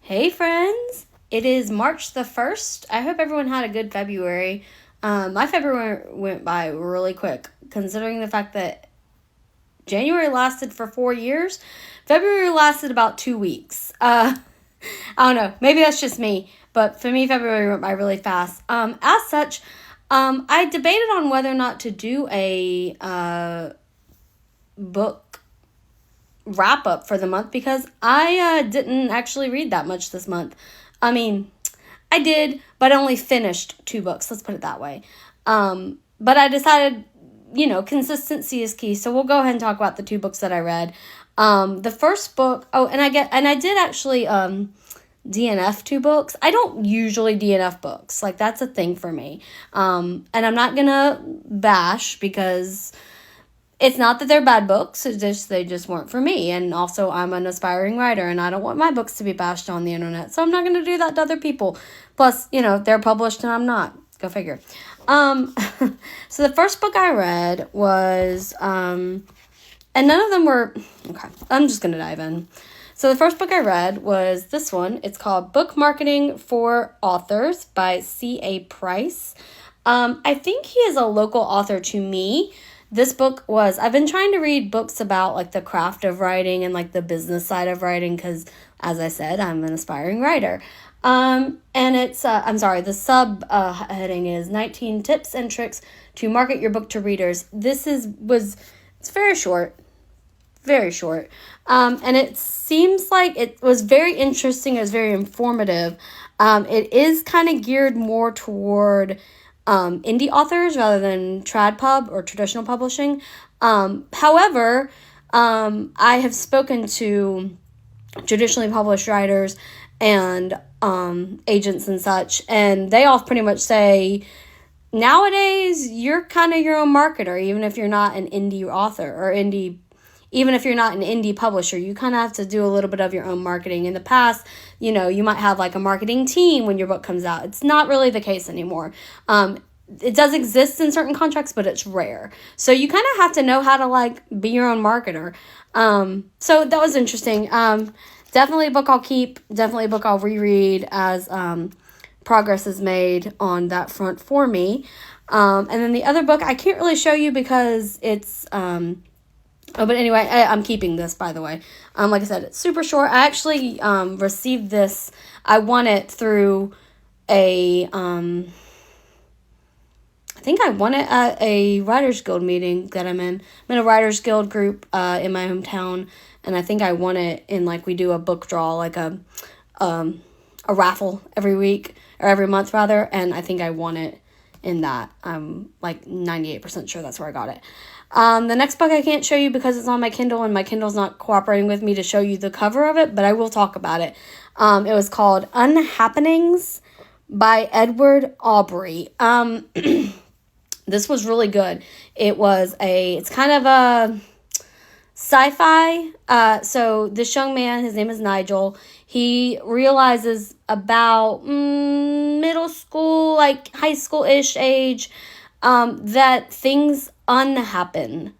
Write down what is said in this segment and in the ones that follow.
Hey friends, it is March the 1st. I hope everyone had a good February. My February went by really quick, considering the fact that January lasted for 4 years. February lasted about 2 weeks. I don't know, maybe that's just me, but for me, February went by really fast. As such, I debated on whether or not to do a book wrap up for the month because I didn't actually read that much this month. I mean, I did, but I only finished 2 books. Let's put it that way. But I decided, consistency is key. So we'll go ahead and talk about the 2 books that I read. The first book, and I did actually DNF 2 books. I don't usually DNF books. Like, that's a thing for me. And I'm not gonna bash because it's not that they're bad books, they just weren't for me. And also, I'm an aspiring writer, and I don't want my books to be bashed on the internet. So I'm not going to do that to other people. Plus, they're published and I'm not. Go figure. So the first book I read was, and none of them were, okay, I'm just going to dive in. So the first book I read was this one. It's called Book Marketing for Authors by C.A. Price. I think he is a local author to me. This book I've been trying to read books about like the craft of writing and like the business side of writing because, as I said, I'm an aspiring writer. And it's, the sub heading is 19 Tips and Tricks to Market Your Book to Readers. It's very short. Very short. And it seems like it was very interesting. It was very informative. It is kind of geared more toward indie authors rather than trad pub or traditional publishing. However, I have spoken to traditionally published writers and agents and such, and they all pretty much say nowadays you're kind of your own marketer, even if you're not an indie author or even if you're not an indie publisher, you kind of have to do a little bit of your own marketing. In the past, you might have like a marketing team when your book comes out. It's not really the case anymore. It does exist in certain contracts, but it's rare. So you kind of have to know how to like be your own marketer. So that was interesting. Definitely a book I'll keep. Definitely a book I'll reread as progress is made on that front for me. And then the other book I can't really show you because it's but anyway, I'm keeping this, by the way. Like I said, it's super short. I actually received this. I won it through I think I won it at a Writers Guild meeting that I'm in. I'm in a Writers Guild group in my hometown, and I think I won it in, like, we do a book draw, like a raffle every week, or every month, rather, and I think I won it in that. I'm, like, 98% sure that's where I got it. The next book I can't show you because it's on my Kindle, and my Kindle's not cooperating with me to show you the cover of it, but I will talk about it. It was called Unhappenings by Edward Aubrey. This was really good. It's kind of a sci-fi. So this young man, his name is Nigel, he realizes about middle school, like high school-ish age, that things unhappen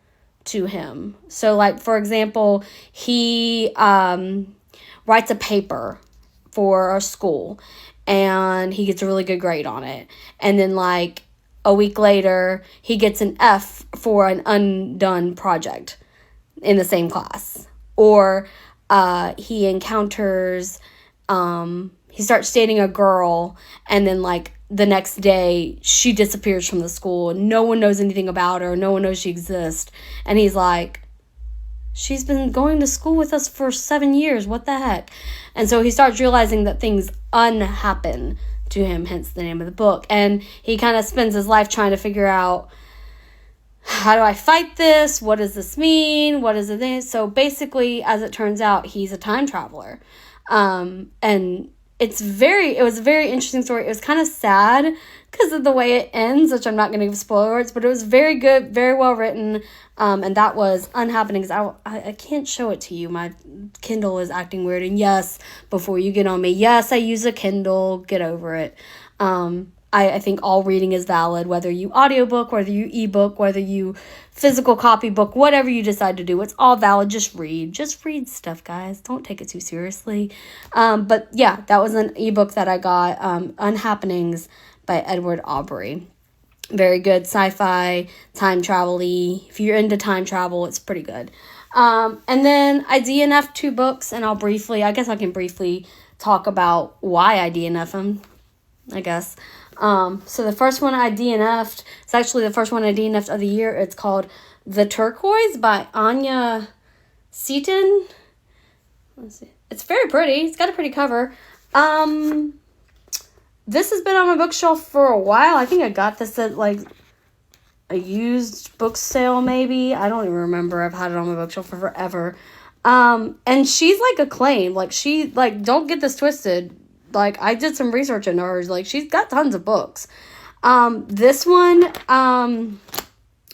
to him. So, like, for example, he writes a paper for a school, and he gets a really good grade on it. And then, like, a week later, he gets an F for an undone project in the same class. Or he encounters, he starts dating a girl, and then, like, the next day, she disappears from the school, and no one knows anything about her, no one knows she exists. And he's like, she's been going to school with us for 7 years, what the heck? And so he starts realizing that things unhappen to him, hence the name of the book. And he kind of spends his life trying to figure out, how do I fight this? What does this mean? What is it? So basically, as it turns out, he's a time traveler. And it was a very interesting story. It was kind of sad because of the way it ends, which I'm not going to give spoilers, but it was very good, very well written. And that was Unhappenings. I can't show it to you. My Kindle is acting weird. And yes, before you get on me, yes, I use a Kindle. Get over it. I think all reading is valid, whether you audiobook, whether you ebook, whether you physical copy book, whatever you decide to do, it's all valid. Just read stuff, guys. Don't take it too seriously. But yeah, that was an ebook that I got, Unhappenings by Edward Aubrey. Very good sci-fi, time travel-y. If you're into time travel, it's pretty good. And then I DNF'd 2 books, and I guess I can briefly talk about why I DNF them, I guess. So the first one I DNF'd, it's actually the first one I DNF'd of the year. It's called The Turquoise by Anya Seaton. Let's see. It's very pretty. It's got a pretty cover. This has been on my bookshelf for a while. I think I got this at like a used book sale maybe. I don't even remember. I've had it on my bookshelf for forever. And she's like acclaimed. Like don't get this twisted. Like I did some research into hers. Like she's got tons of books. This one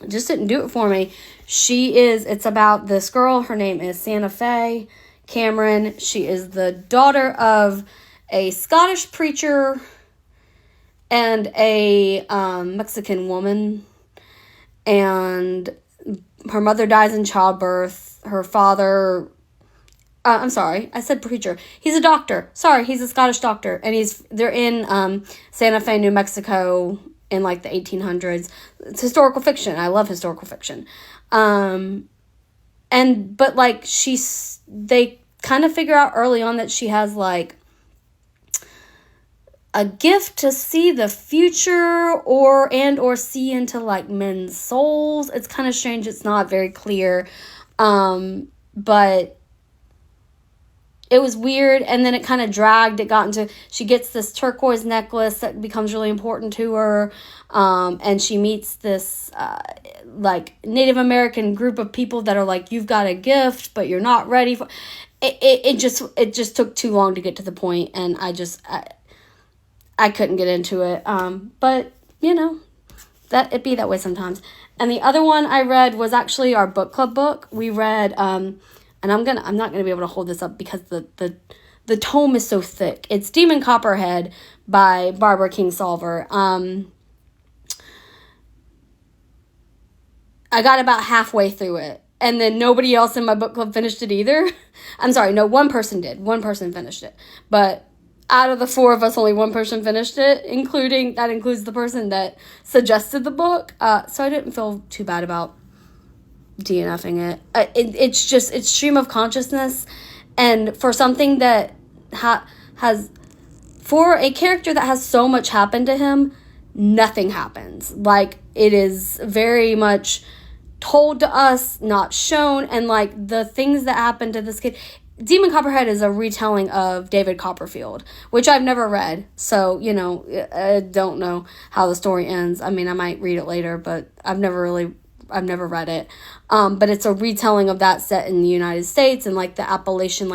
just didn't do it for me. It's about this girl. Her name is Santa Fe Cameron. She is the daughter of a Scottish preacher and a Mexican woman, and her mother dies in childbirth. Her father, I'm sorry, I said preacher. He's a doctor. Sorry, he's a Scottish doctor, and they're in Santa Fe, New Mexico in like the 1800s. It's historical fiction. I love historical fiction. But like they kind of figure out early on that she has like a gift to see the future or see into like men's souls. It's kind of strange. It's not very clear. But it was weird, and then it kind of dragged. She gets this turquoise necklace that becomes really important to her, and she meets this like Native American group of people that are like, you've got a gift, but you're not ready for it. It just took too long to get to the point, and I couldn't get into it. But you know, it be that way sometimes. And the other one I read was actually our book club book. We read, and I'm not gonna be able to hold this up because the tome is so thick. It's Demon Copperhead by Barbara Kingsolver. I got about halfway through it, and then nobody else in my book club finished it either. I'm sorry, no, one person did. One person finished it, but out of the 4 of us, only one person finished it, that includes the person that suggested the book. So I didn't feel too bad about DNFing it. It's stream of consciousness, and for something that has, for a character that has so much happen to him, nothing happens. Like, it is very much told to us, not shown, and like the things that happen to this kid. Demon Copperhead is a retelling of David Copperfield, which I've never read. So, you know, I don't know how the story ends. I mean, I might read it later, but I've never read it. But it's a retelling of that set in the United States and like the Appalachian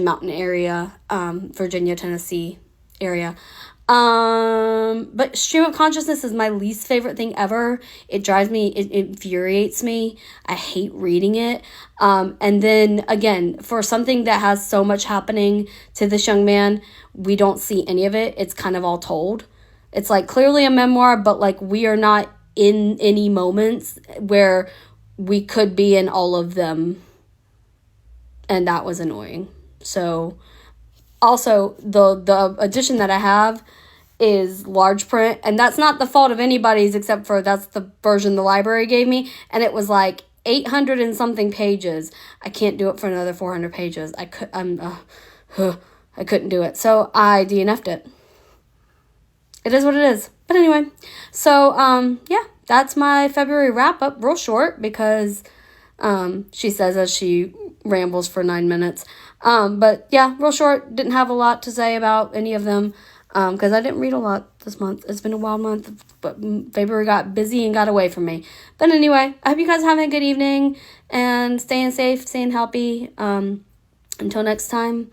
Mountain area, Virginia, Tennessee area. But stream of consciousness is my least favorite thing ever. It infuriates me. I hate reading it. And then again, for something that has so much happening to this young man, we don't see any of it. It's kind of all told. It's like clearly a memoir, but like we are not in any moments where we could be in all of them. And that was annoying. So also the edition that I have is large print, and that's not the fault of anybody's except for that's the version the library gave me, and it was like 800 and something pages. I can't do it for another 400 pages. I couldn't do it, so I DNF'd it. It is what it is. But anyway, so yeah, that's my February wrap up. Real short because she says as she rambles for 9 minutes. But yeah, real short. Didn't have a lot to say about any of them. Because I didn't read a lot this month. It's been a wild month, but February got busy and got away from me. But anyway, I hope you guys are having a good evening and staying safe, staying healthy. Until next time,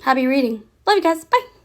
happy reading. Love you guys. Bye.